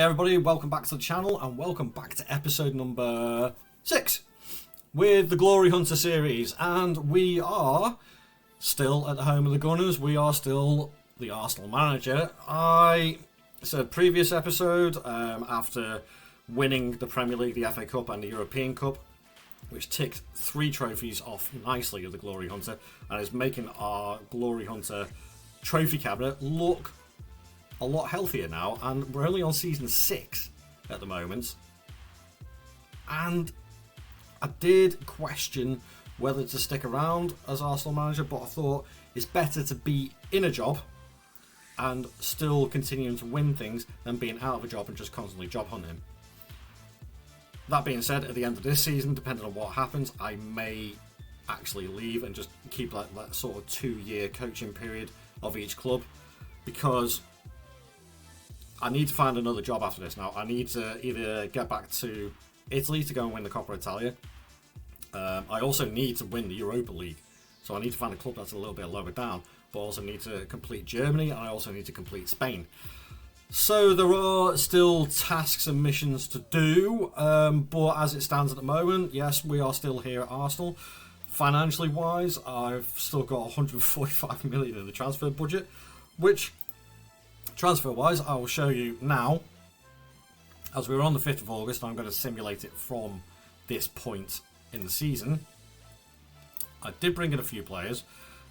everybody, welcome back to the channel and welcome back to episode number 6 with the Glory Hunter series. And we are still at the home of the Gunners, we are still the Arsenal manager. I said previous episode, after winning the Premier League, the FA Cup and the European Cup, which ticked 3 trophies off nicely of the Glory Hunter and is making our Glory Hunter trophy cabinet look a lot healthier now, and we're only on season 6 at the moment. And I did question whether to stick around as Arsenal manager, but I thought it's better to be in a job and still continuing to win things than being out of a job and just constantly job hunting. That being said, at the end of this season, depending on what happens, I may actually leave and just keep that sort of 2-year coaching period of each club, because I need to find another job after this now. I need to either get back to Italy to go and win the Coppa Italia. I also need to win the Europa League. So I need to find a club that's a little bit lower down, but also need to complete Germany, and I also need to complete Spain. So there are still tasks and missions to do, but as it stands at the moment, yes, we are still here at Arsenal. Financially wise, I've still got 145 million in the transfer budget, which, transfer wise, I will show you now. As we're on the 5th of August, I'm going to simulate it from this point in the season. I did bring in a few players.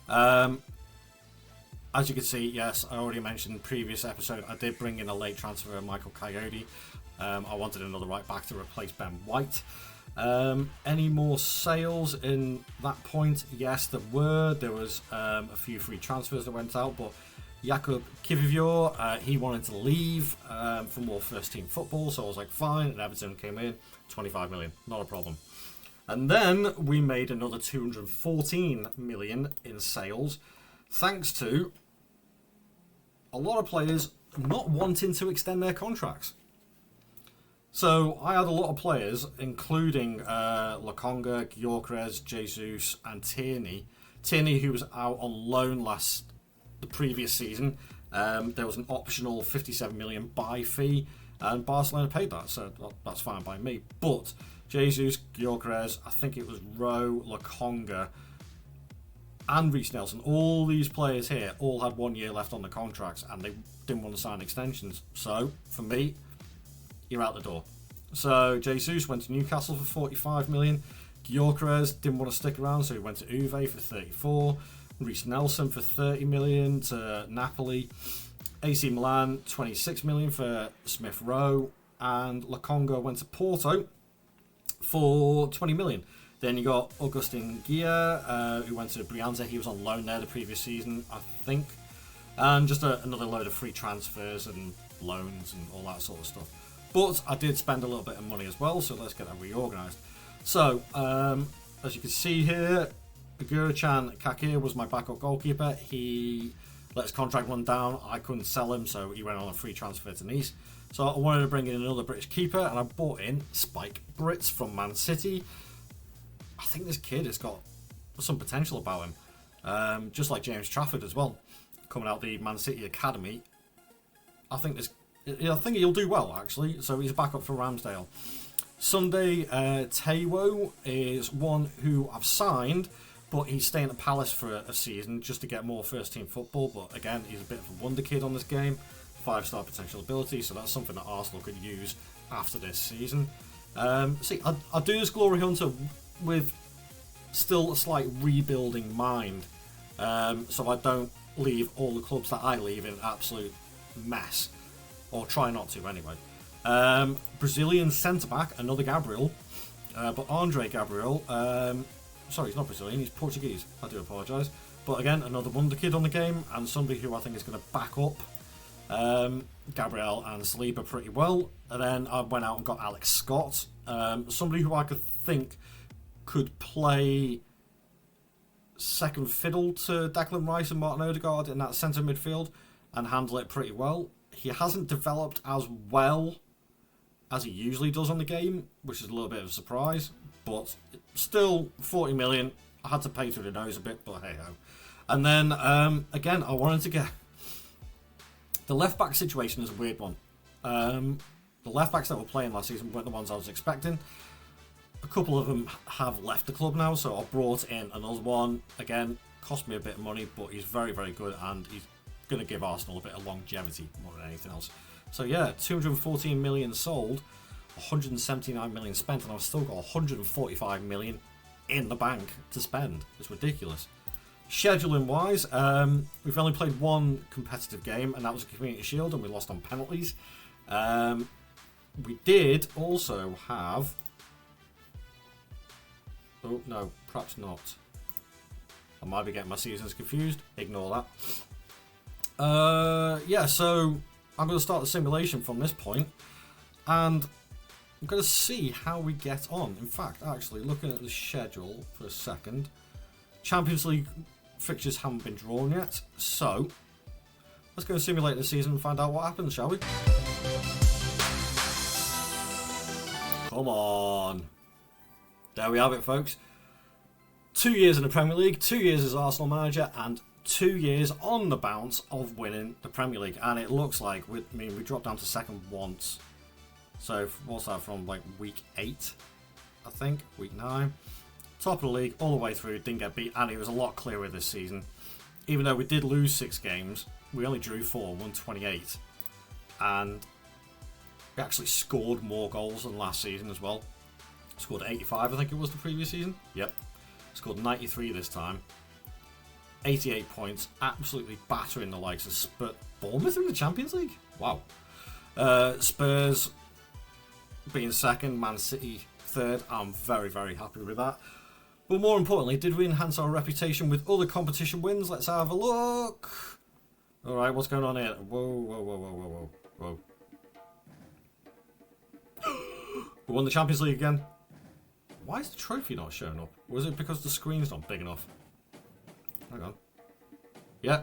As you can see, yes, I already mentioned in the previous episode, I did bring in a late transfer of Michael Coyote. I wanted another right back to replace Ben White. Any more sales in that point? Yes, there were. There was a few free transfers that went out, but Jakub Kivior, he wanted to leave for more first team football, so I was like, fine, and Everton came in, 25 million, not a problem. And then we made another 214 million in sales, thanks to a lot of players not wanting to extend their contracts. So I had a lot of players, including Lokonga, Gyökeres, Jesus, and Tierney. Tierney, who was out on loan the previous season. There was an optional 57 million buy fee, and Barcelona paid that, so that's fine by me. But Jesus, Gyökeres, I think it was Rowe, Lokonga, and Reece Nelson, all these players here all had 1 year left on the contracts, and they didn't want to sign extensions. So for me, you're out the door. So Jesus went to Newcastle for 45 million. Gyökeres didn't want to stick around, so he went to Juve for 34. Reece Nelson for 30 million to Napoli. AC Milan 26 million for Smith Rowe, and Lokonga went to Porto for 20 million. Then you got Augustin Gia, who went to Brianza. He was on loan there the previous season, I think. And just another load of free transfers and loans and all that sort of stuff. But I did spend a little bit of money as well, so let's get that reorganised. So, as you can see here, Gurchan Kakir was my backup goalkeeper. He let his contract run down. I couldn't sell him, so he went on a free transfer to Nice. So I wanted to bring in another British keeper, and I bought in Spike Brits from Man City. I think this kid has got some potential about him, just like James Trafford as well, coming out the Man City academy. I think he'll do well, actually. So he's a backup for Ramsdale. Sunday Taiwo is one who I've signed, but he's staying at Palace for a season just to get more first team football. But again, he's a bit of a wonder kid on this game, 5-star potential ability, so that's something that Arsenal could use after this season. See, I do this Glory Hunter with still a slight rebuilding mind, so I don't leave all the clubs that I leave in absolute mess, or try not to anyway. Brazilian centre-back, another Gabriel, but Andre Gabriel, sorry, he's not Brazilian, he's Portuguese, I do apologise, but again, another wonder kid on the game, and somebody who I think is going to back up Gabriel and Saliba pretty well. And then I went out and got Alex Scott, somebody who I could think could play second fiddle to Declan Rice and Martin Odegaard in that centre midfield and handle it pretty well. He hasn't developed as well as he usually does on the game, which is a little bit of a surprise, but still 40 million. I had to pay through the nose a bit, but hey ho. And then again, I wanted to get the left back situation is a weird one. The left backs that were playing last season weren't the ones I was expecting. A couple of them have left the club now, so I brought in another one. Again, cost me a bit of money, but he's very, very good, and he's going to give Arsenal a bit of longevity more than anything else. So yeah, 214 million sold, 179 million spent, and I've still got 145 million in the bank to spend. It's ridiculous. Scheduling wise, we've only played one competitive game, and that was a Community Shield, and we lost on penalties. We did also have... Oh, no, perhaps not. I might be getting my seasons confused. Ignore that. Yeah, so I'm going to start the simulation from this point, and I'm going to see how we get on. In fact, actually, looking at the schedule for a second, Champions League fixtures haven't been drawn yet, so let's go and simulate the season and find out what happens, shall we? Come on. There we have it, folks. 2 years in the Premier League, 2 years as Arsenal manager, and 2 years on the bounce of winning the Premier League. And it looks like, we dropped down to second once. So, what's that from, like, week 8, I think? Week 9. Top of the league, all the way through, didn't get beat, and it was a lot clearer this season. Even though we did lose 6 games, we only drew 4, won 28. And we actually scored more goals than last season as well. Scored 85, I think it was the previous season. Yep. Scored 93 this time. 88 points. Absolutely battering the likes of Spurs. Bournemouth in the Champions League? Wow. Spurs being second, Man City third. I'm very, very happy with that. But more importantly, did we enhance our reputation with other competition wins? Let's have a look. Alright, what's going on here? Whoa, whoa, whoa, whoa, whoa, whoa. We won the Champions League again. Why is the trophy not showing up? Was it because the screen's not big enough? Hang on. Yeah.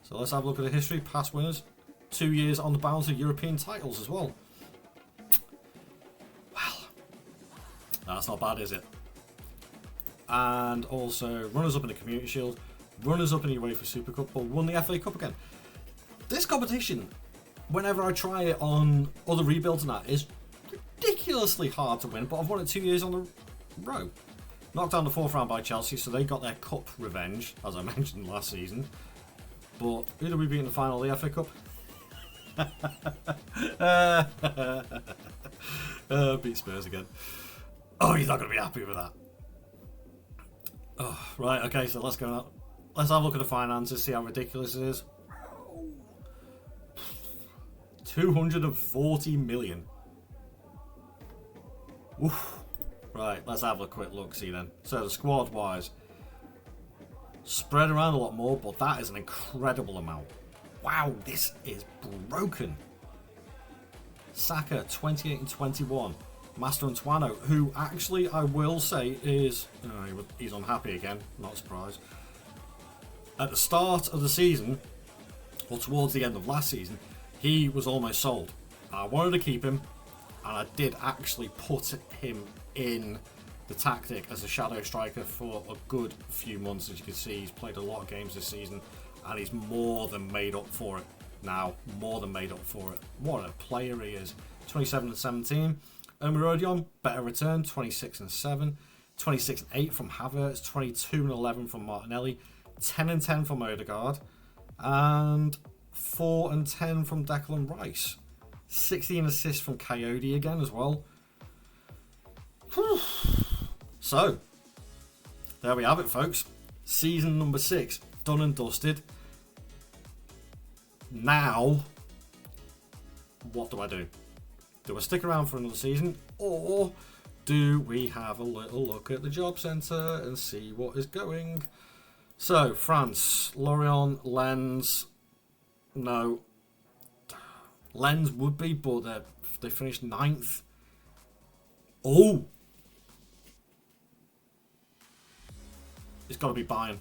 So let's have a look at the history. Past winners. 2 years on the bounce of European titles as well. Well, that's not bad, is it? And also runners-up in the Community Shield. Runners-up in the UEFA Super Cup. But won the FA Cup again. This competition, whenever I try it on other rebuilds and that, is ridiculously hard to win, but I've won it 2 years on the row. Knocked down the 4th round by Chelsea, so they got their cup revenge, as I mentioned last season. But who did we beat in the final of the FA Cup? Beat Spurs again. Oh, he's not going to be happy with that. Oh, right, okay, so let's go out. Let's have a look at the finances, see how ridiculous it is. 240 million. Oof. Right, let's have a quick look, see then. So the squad wise, spread around a lot more, but that is an incredible amount. Wow, this is broken. Saka, 28 and 21. Master Antoine, who actually I will say is, he's unhappy again, not surprised. At the start of the season, or towards the end of last season, he was almost sold. I wanted to keep him, and I did actually put him in the tactic as a shadow striker for a good few months. As you can see, he's played a lot of games this season, and he's more than made up for it now. More than made up for it. What a player he is. 27 and 17. Omerodion, better return, 26 and 7. 26 and 8 from Havertz. 22 and 11 from Martinelli. 10 and 10 from Odegaard. And 4 and 10 from Declan Rice. 16 assists from Coyote again as well. Whew. So, there we have it, folks. Season number 6, done and dusted. Now, what do I do? Do I stick around for another season, or do we have a little look at the job centre and see what is going? So, France, Lorient, Lens, no. Lens would be, but they finished 9th. Oh! It's got to be Bayern.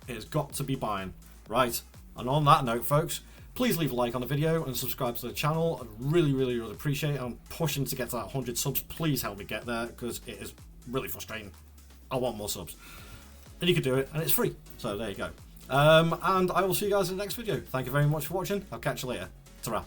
It has got to be Bayern. Right, and on that note, folks, please leave a like on the video and subscribe to the channel. I'd really, really, really appreciate it. I'm pushing to get to that 100 subs. Please help me get there, because it is really frustrating. I want more subs. And you can do it, and it's free. So there you go. And I will see you guys in the next video. Thank you very much for watching. I'll catch you later. Ta-ra.